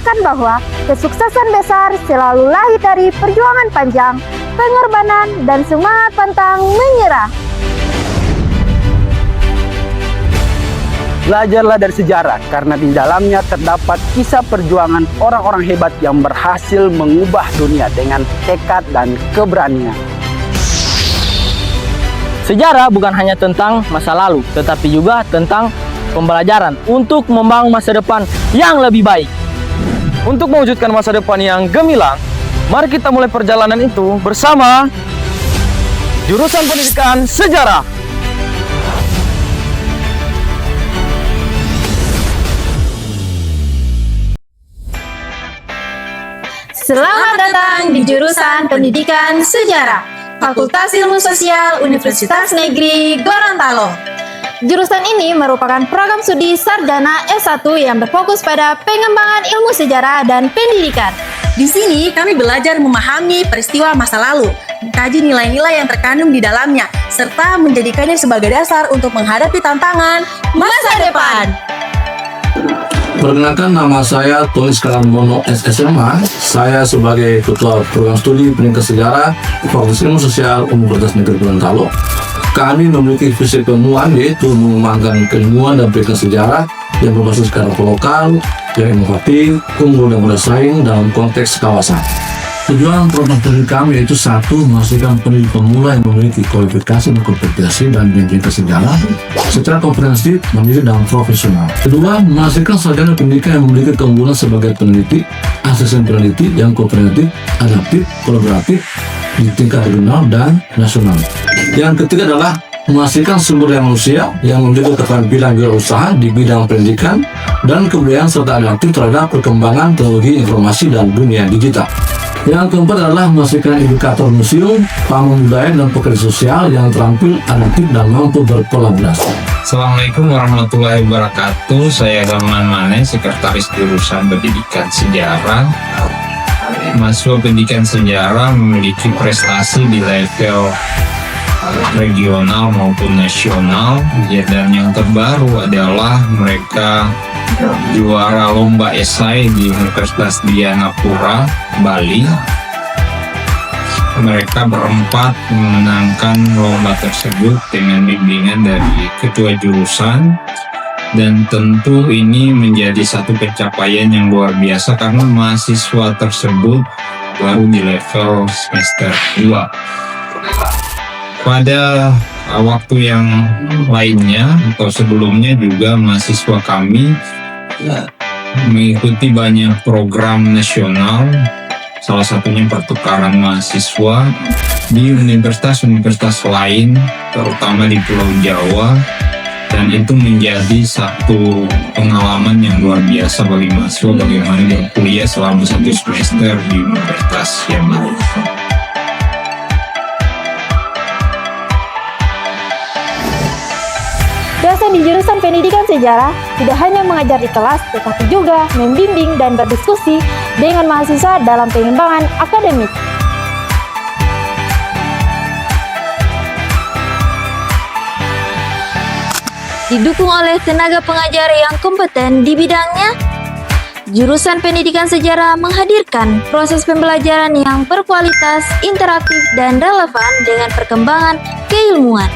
mengajarkan bahwa kesuksesan besar selalu lahir dari perjuangan panjang, pengorbanan, dan semangat pantang menyerah. Belajarlah dari sejarah karena di dalamnya terdapat kisah perjuangan orang-orang hebat yang berhasil mengubah dunia dengan tekad dan keberanian. Sejarah bukan hanya tentang masa lalu, tetapi juga tentang pembelajaran untuk membangun masa depan yang lebih baik. Untuk mewujudkan masa depan yang gemilang, mari kita mulai perjalanan itu bersama Jurusan Pendidikan Sejarah. Selamat datang di Jurusan Pendidikan Sejarah, Fakultas Ilmu Sosial Universitas Negeri Gorontalo. Jurusan ini merupakan program studi sarjana S1 yang berfokus pada pengembangan ilmu sejarah dan pendidikan. Di sini kami belajar memahami peristiwa masa lalu, mengkaji nilai-nilai yang terkandung di dalamnya, serta menjadikannya sebagai dasar untuk menghadapi tantangan masa depan. Perkenalkan, nama saya Tony Skalarmono SSMA. Saya sebagai Ketua Program Studi Pendidikan Sejarah Fakultas Ilmu Sosial Universitas Negeri Gorontalo. Kami memiliki visi penuan yaitu mengembangkan keilmuan dan pendidikan sejarah yang berbasis karakter lokal, yang inovatif, unggul dan bersaing dalam konteks kawasan. Tujuan program studi kami yaitu satu, memastikan pendidik pemula yang memiliki kualifikasi dan kompetensi dan pendidikan sejarah secara komprehensif, mandiri dan profesional. Kedua, memastikan sarjana pendidikan yang memiliki keunggulan sebagai peneliti, asisten peneliti yang komprehensif, adaptif, kolaboratif di tingkat regional dan nasional. Yang ketiga adalah memastikan sumber daya manusia yang memiliki keterampilan wirausaha di bidang pendidikan dan kebudayaan serta adaptif terhadap perkembangan teknologi informasi dan dunia digital. Yang keempat adalah memastikan edukator museum, pamong budaya, dan pekerja sosial yang terampil, adaptif, dan mampu berkolaborasi. Assalamualaikum warahmatullahi wabarakatuh. Saya Dalman Mane, Sekretaris Jurusan Pendidikan Sejarah. Mahasiswa Pendidikan Sejarah memiliki prestasi di level regional maupun nasional, dan yang terbaru adalah mereka juara lomba esai di Universitas Dianapura, Bali. Mereka berempat memenangkan lomba tersebut dengan bimbingan dari ketua jurusan, dan tentu ini menjadi satu pencapaian yang luar biasa karena mahasiswa tersebut baru di level semester 2. Pada waktu yang lainnya atau sebelumnya juga mahasiswa kami mengikuti banyak program nasional, salah satunya pertukaran mahasiswa di universitas-universitas lain, terutama di Pulau Jawa, dan itu menjadi satu pengalaman yang luar biasa bagi mahasiswa bagaimana berkuliah selama 1 semester di universitas yang baru. Dosen di Jurusan Pendidikan Sejarah tidak hanya mengajar di kelas, tetapi juga membimbing dan berdiskusi dengan mahasiswa dalam pengembangan akademik. Didukung oleh tenaga pengajar yang kompeten di bidangnya, Jurusan Pendidikan Sejarah menghadirkan proses pembelajaran yang berkualitas, interaktif, dan relevan dengan perkembangan keilmuan.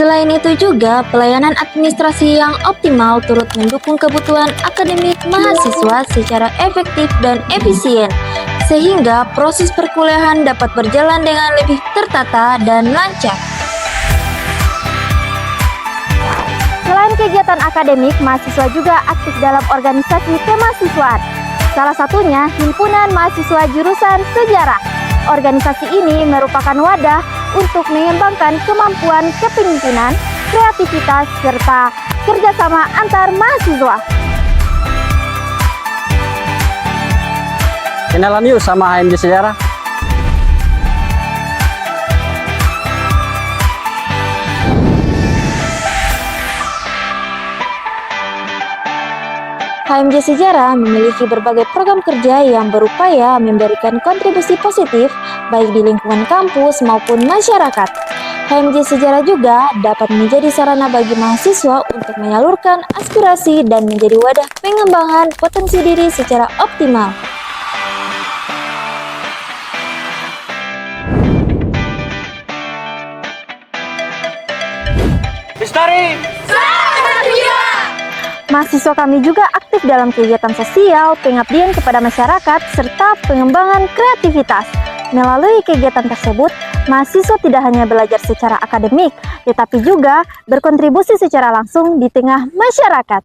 Selain itu juga, pelayanan administrasi yang optimal turut mendukung kebutuhan akademik mahasiswa secara efektif dan efisien, sehingga proses perkuliahan dapat berjalan dengan lebih tertata dan lancar. Selain kegiatan akademik, mahasiswa juga aktif dalam organisasi kemahasiswaan. Salah satunya Himpunan Mahasiswa Jurusan Sejarah. Organisasi ini merupakan wadah untuk mengembangkan kemampuan kepemimpinan, kreativitas, serta kerjasama antar mahasiswa. Kenalan yuk sama HMJ Sejarah. HMJ Sejarah memiliki berbagai program kerja yang berupaya memberikan kontribusi positif baik di lingkungan kampus maupun masyarakat. HMJ Sejarah juga dapat menjadi sarana bagi mahasiswa untuk menyalurkan aspirasi dan menjadi wadah pengembangan potensi diri secara optimal. Mahasiswa kami juga aktif dalam kegiatan sosial, pengabdian kepada masyarakat, serta pengembangan kreativitas. Melalui kegiatan tersebut, mahasiswa tidak hanya belajar secara akademik, tetapi juga berkontribusi secara langsung di tengah masyarakat.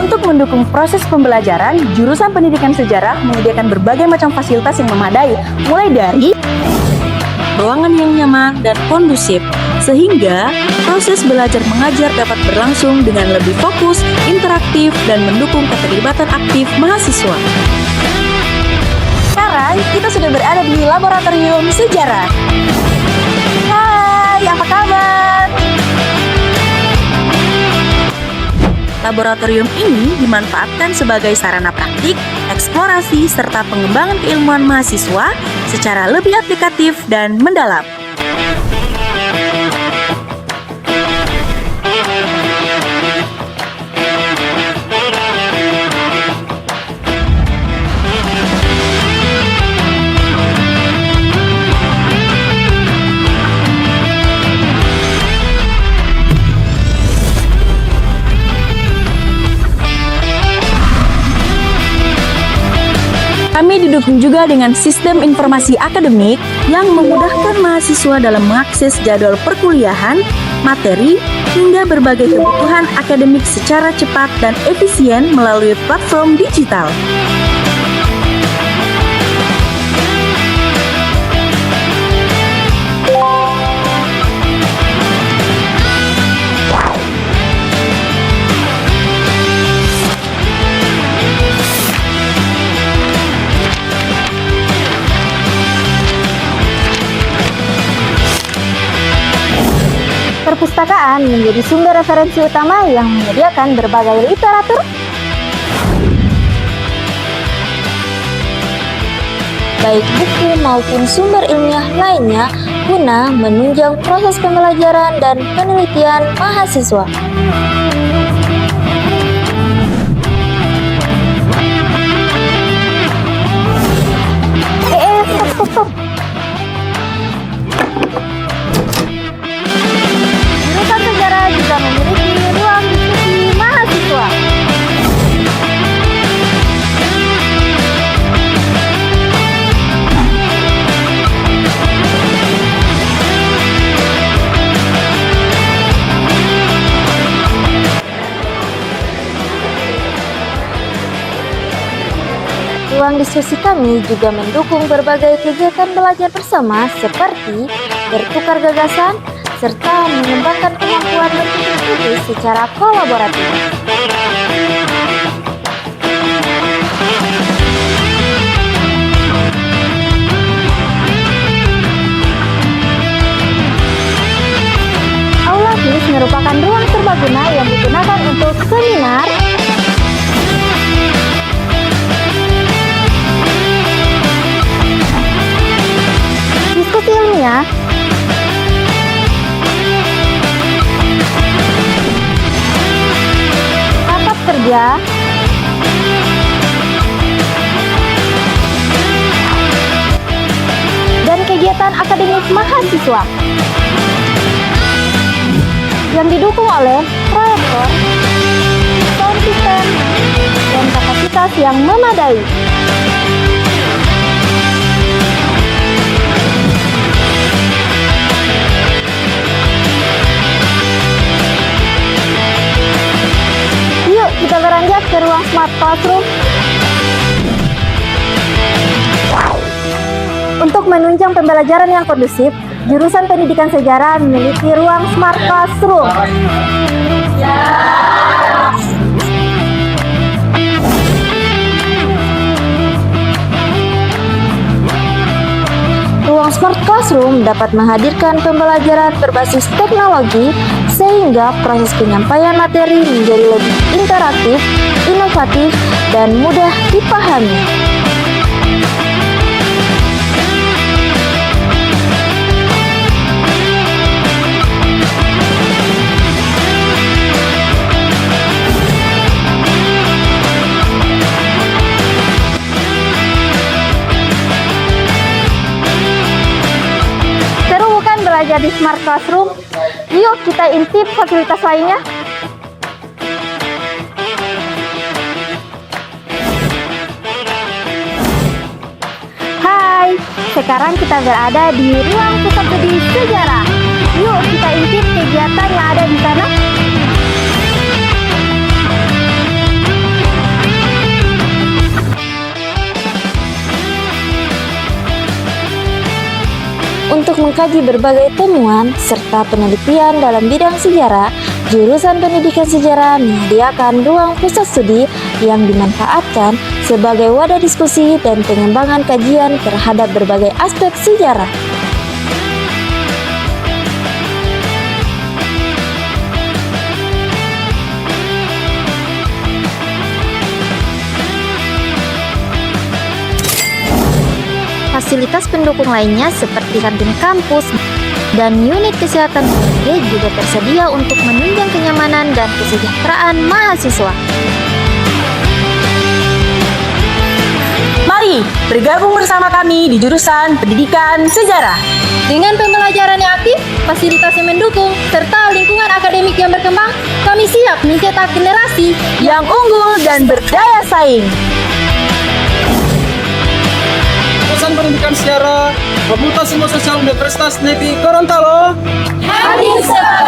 Untuk mendukung proses pembelajaran, jurusan pendidikan sejarah menyediakan berbagai macam fasilitas yang memadai, mulai dari ruangan yang nyaman dan kondusif, sehingga proses belajar mengajar dapat berlangsung dengan lebih fokus, interaktif, dan mendukung keterlibatan aktif mahasiswa. Sekarang kita sudah berada di Laboratorium Sejarah. Hai, apa kabar? Laboratorium ini dimanfaatkan sebagai sarana praktik, eksplorasi, serta pengembangan keilmuan mahasiswa secara lebih aplikatif dan mendalam. Kami didukung juga dengan sistem informasi akademik yang memudahkan mahasiswa dalam mengakses jadwal perkuliahan, materi, hingga berbagai kebutuhan akademik secara cepat dan efisien melalui platform digital. Perpustakaan menjadi sumber referensi utama yang menyediakan berbagai literatur, baik buku maupun sumber ilmiah lainnya, guna menunjang proses pembelajaran dan penelitian mahasiswa. Stop. Jurusan Sejarah juga memiliki ruang diskusi mahasiswa. Ruang diskusi kami juga mendukung berbagai kegiatan belajar bersama seperti bertukar gagasan, serta mengembangkan kemampuan berpikir kritis secara kolaboratif. Aula KIS merupakan ruang serbaguna yang digunakan untuk seminar, diskusi ilmiah, rapat kerja, dan kegiatan akademik mahasiswa yang didukung oleh proyektor, sound system, dan kapasitas yang memadai. Yuk kita beranjak ke ruang Smart Classroom. Untuk menunjang pembelajaran yang kondusif, jurusan Pendidikan Sejarah memiliki ruang Smart Classroom. Ruang Smart Classroom dapat menghadirkan pembelajaran berbasis teknologi sehingga proses penyampaian materi menjadi lebih interaktif, inovatif, dan mudah dipahami. ada di Smart Classroom. Yuk kita intip fasilitas lainnya. Hai, sekarang kita berada di ruang pusat studi sejarah. Yuk kita intip kegiatan yang ada di sana. Untuk mengkaji berbagai temuan serta penelitian dalam bidang sejarah, jurusan Pendidikan Sejarah menyediakan ruang pusat studi yang dimanfaatkan sebagai wadah diskusi dan pengembangan kajian terhadap berbagai aspek sejarah. Fasilitas pendukung lainnya seperti kantin kampus dan unit kesehatan keluarga juga tersedia untuk menunjang kenyamanan dan kesejahteraan mahasiswa. Mari bergabung bersama kami di jurusan Pendidikan Sejarah. Dengan pembelajaran yang aktif, fasilitas yang mendukung, serta lingkungan akademik yang berkembang, kami siap mencetak generasi Yang unggul dan berdaya saing. Jurusan Pendidikan Sejarah Fakultas Ilmu Sosial Universitas Negeri Gorontalo. hadir sebagai